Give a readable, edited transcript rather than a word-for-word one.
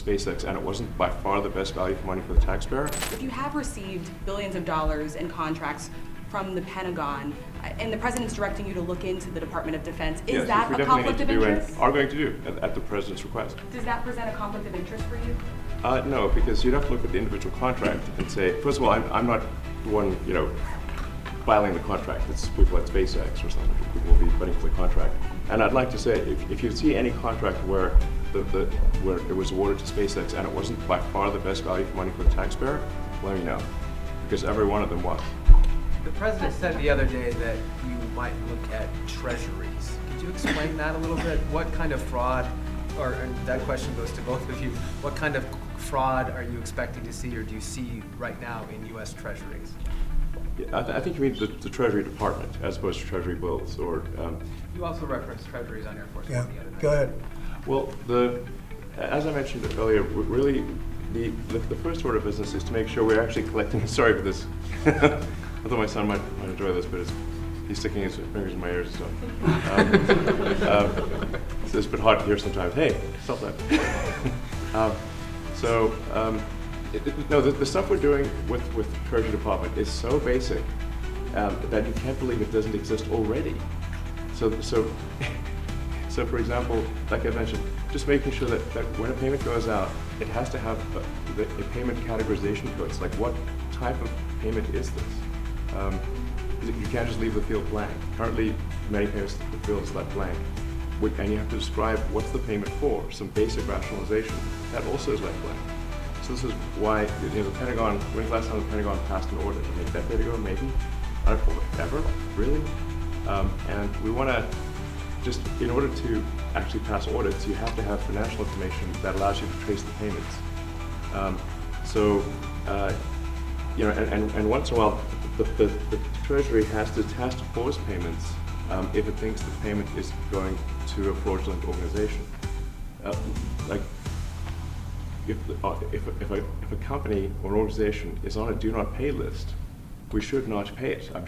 SpaceX, and it wasn't by far the best value for money for the taxpayer. If you have received billions of dollars in contracts from the Pentagon, and the president's directing you to look into the Department of Defense, is Yes, that we a definitely conflict need of to do interest? and are going to do at the president's request. Does that present a conflict of interest for you? No, because you'd have to look at the individual contract and say, first of all, I'm not the one, filing the contract. It's people at SpaceX or something. People will be fighting for the contract. And I'd like to say, if you see any contract where where it was awarded to SpaceX and it wasn't by far the best value for money for the taxpayer, let me know, because every one of them was. The president said the other day that you might look at treasuries. Could you explain that a little bit? What kind of fraud, and that question goes to both of you, what kind of fraud are you expecting to see or do you see right now in U.S. treasuries? Yeah, I think you mean the Treasury Department as opposed to Treasury bills, or. You also referenced treasuries on Air Force Yeah, One the other night. go ahead. Well, as I mentioned earlier, really the first order of business is to make sure we're actually collecting. Sorry for this. I thought my son might enjoy this, but he's sticking his fingers in my ears and stuff. So it's a bit hard to hear sometimes. Hey, stop that. No, the stuff we're doing with the Treasury Department is so basic that you can't believe it doesn't exist already. So for example, like I mentioned, just making sure that when a payment goes out, it has to have a payment categorization code. It's like, what type of payment is this? You can't just leave the field blank. Currently, many payments, the field is left blank. And you have to describe what's the payment for, some basic rationalization. That also is left blank. So this is why the Pentagon, when was the last time the Pentagon passed an audit? A decade ago, maybe? I don't know, ever? Really? And we want to just, in order to actually pass audits, you have to have financial information that allows you to trace the payments. And once in a while, the Treasury has to pause payments if it thinks the payment is going to a fraudulent organization. If a company or an organization is on a do not pay list, we should not pay it. I'm